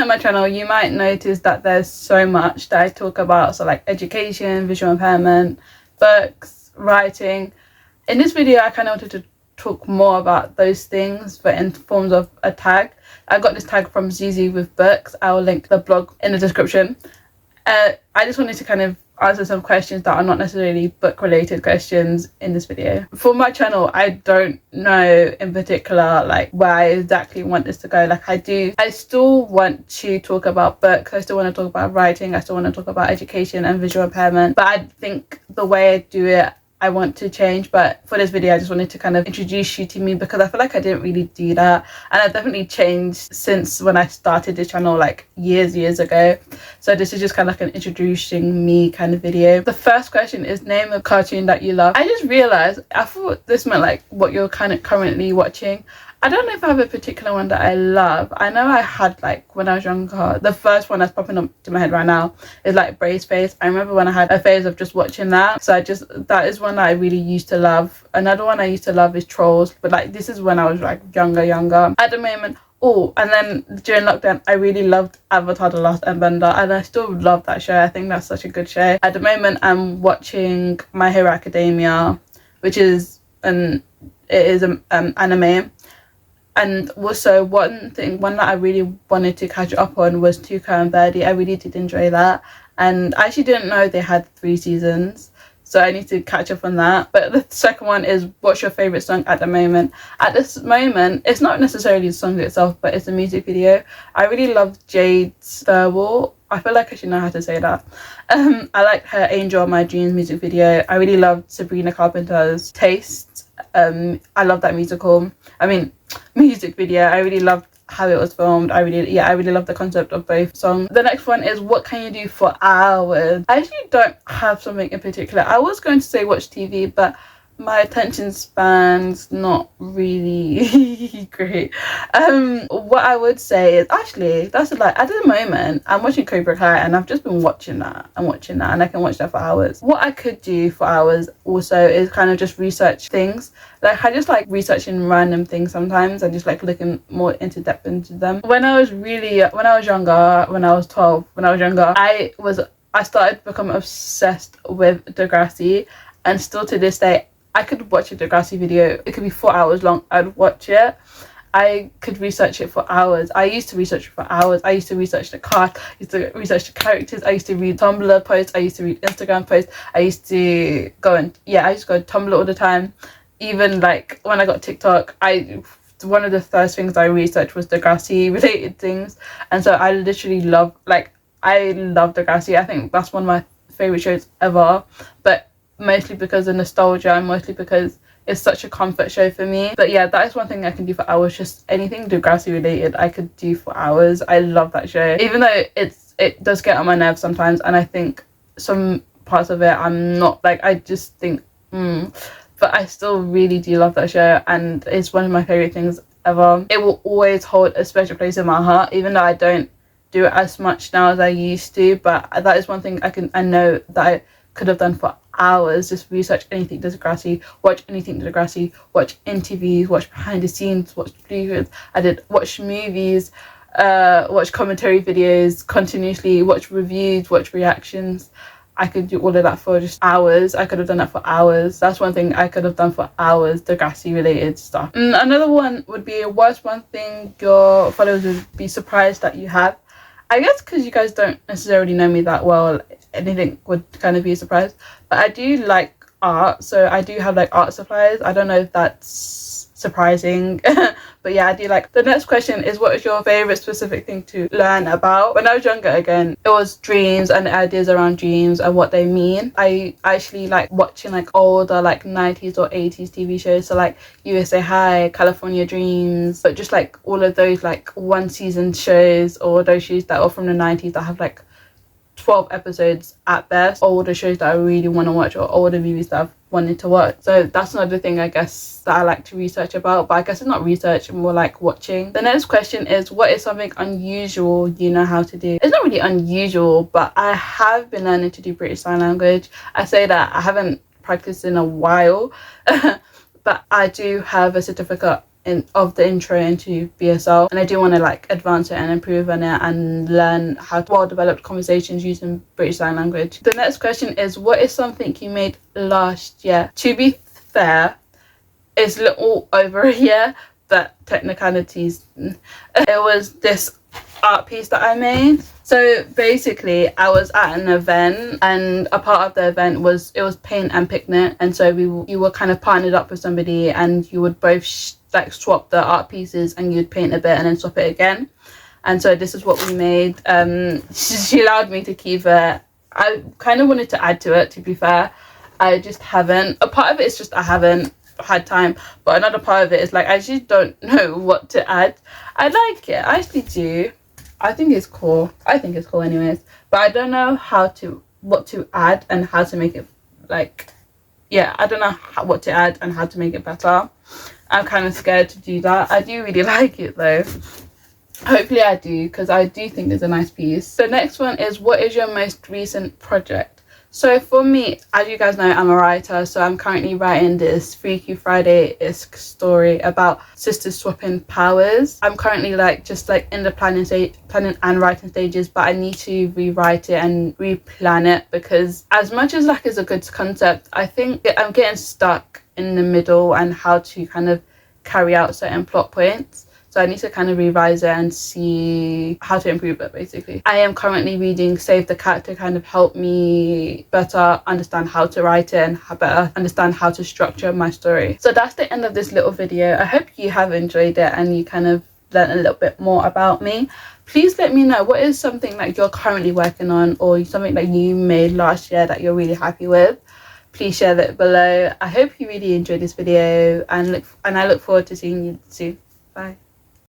my channel, you might notice that there's so much that I talk about, so like education, visual impairment, books, writing. In this video I kind of wanted to talk more about those things, but in forms of a tag. I got this tag from zeezeewithbooks. I will link the blog in the description. I just wanted to kind of answer some questions that are not necessarily book related questions in this video. For my channel, I don't know in particular like where I exactly want this to go. Like I still want to talk about books, I still want to talk about writing, I still want to talk about education and visual impairment, but I think the way I do it I want to change. But for this video I just wanted to kind of introduce you to me, because I feel like I didn't really do that, and I've definitely changed since when I started this channel like years ago. So this is just kind of like an introducing me kind of video. The first question is, name a cartoon that you love. I just realized I thought this meant like what you're kind of currently watching. I don't know if I have a particular one that I love. I know I had like when I was younger, the first one that's popping up to my head right now is like Brace Face. I remember when I had a phase of just watching that, so that is one that I really used to love. Another one I used to love is Trolls, but like this is when I was like younger. At the moment, and then during lockdown I really loved Avatar: The Last Airbender, and I still love that show. I think that's such a good show. At the moment I'm watching My Hero Academia, which is an anime. And also one that I really wanted to catch up on was Tuca and Verdi. I really did enjoy that, and I actually didn't know they had 3 seasons, so I need to catch up on that. But the second one is, what's your favorite song at the moment? At this moment, it's not necessarily the song itself, but it's a music video. I really love Jade's Farewell. I feel like I should know how to say that. I liked her Angel of My Dreams music video. I really loved Sabrina Carpenter's Taste. I love that music video. I really loved how it was filmed. I really love the concept of both songs. The next one is, what can you do for hours? I actually don't have something in particular. I was going to say watch TV, but my attention span's not really great. What I would say is, actually that's like, at the moment I'm watching Cobra Kai, and I've just been watching that and I can watch that for hours. What I could do for hours also is kind of just research things. Like I just like researching random things sometimes, and just like looking more into depth into them. When I was 12, I started becoming obsessed with Degrassi, and still to this day I could watch a Degrassi video. It could be 4 hours long. I'd watch it. I could research it for hours. I used to research it for hours. I used to research the cast. I used to research the characters. I used to read Tumblr posts. I used to read Instagram posts. I used to go to Tumblr all the time. Even like when I got TikTok, one of the first things I researched was Degrassi related things. And so I literally love Degrassi. I think that's one of my favorite shows ever. But mostly because of nostalgia, and mostly because it's such a comfort show for me. But yeah, that is one thing I can do for hours. Just anything Degrassi related I could do for hours. I love that show, even though it does get on my nerves sometimes, and I think some parts of it I'm not like, I just think but I still really do love that show, and it's one of my favorite things ever. It will always hold a special place in my heart, even though I don't do it as much now as I used to. But that is one thing I know that I could have done for hours. Just research anything Degrassi, watch anything Degrassi, watch interviews, watch behind the scenes, watch videos. Watch movies, watch commentary videos continuously, watch reviews, watch reactions. I could do all of that for just hours. I could have done that for hours. That's one thing I could have done for hours, Degrassi related stuff. Another one would be, what's one thing your followers would be surprised that you have? I guess because you guys don't necessarily know me that well, anything would kind of be a surprise. But I do like art, so I do have like art supplies. I don't know if that's surprising, but yeah, I do like. The next question is, what is your favorite specific thing to learn about? When I was younger, again, it was dreams and the ideas around dreams and what they mean. I actually like watching like older like 90s or 80s TV shows, so like USA High, California Dreams, but just like all of those like 1 season shows, or those shows that are from the 90s that have like 12 episodes at best, older shows that I really want to watch, or older movies that I've wanted to watch. So that's another thing I guess that I like to research about, but I guess it's not research, more like watching. The next question is, what is something unusual you know how to do? It's not really unusual, but I have been learning to do British Sign Language. I say that I haven't practiced in a while but I do have a certificate of the intro into BSL, and I do want to like advance it and improve on it and learn how to well-developed conversations using British Sign Language. The next question is, what is something you made last year? To be fair, it's a little over a year, but technicalities, it was this art piece that I made. So basically I was at an event, and a part of the event was paint and picnic, and so you were kind of partnered up with somebody, and you would both like swap the art pieces, and you'd paint a bit and then swap it again. And so this is what we made. She allowed me to keep it. I kind of wanted to add to it, to be fair. I just haven't. A part of it is just I haven't had time, but another part of it is like I just don't know what to add. I like it, I actually do. I think it's cool anyways, but I don't know what to add and how to make it, like, yeah, I don't know what to add and how to make it better. I'm kind of scared to do that. I do really like it though. Hopefully I do, because I do think it's a nice piece. The next one is, what is your most recent project? So for me, as you guys know, I'm a writer, so I'm currently writing this Freaky Friday-esque story about sisters swapping powers. I'm currently just in the planning and writing stages, but I need to rewrite it and replan it, because as much as like it's a good concept, I think I'm getting stuck in the middle and how to kind of carry out certain plot points. So I need to kind of revise it and see how to improve it, basically. I am currently reading Save the Cat to kind of help me better understand how to write it and better understand how to structure my story. So that's the end of this little video. I hope you have enjoyed it and you kind of learned a little bit more about me. Please let me know, what is something that you're currently working on, or something that you made last year that you're really happy with. Please share that below. I hope you really enjoyed this video, and I look forward to seeing you soon. Bye.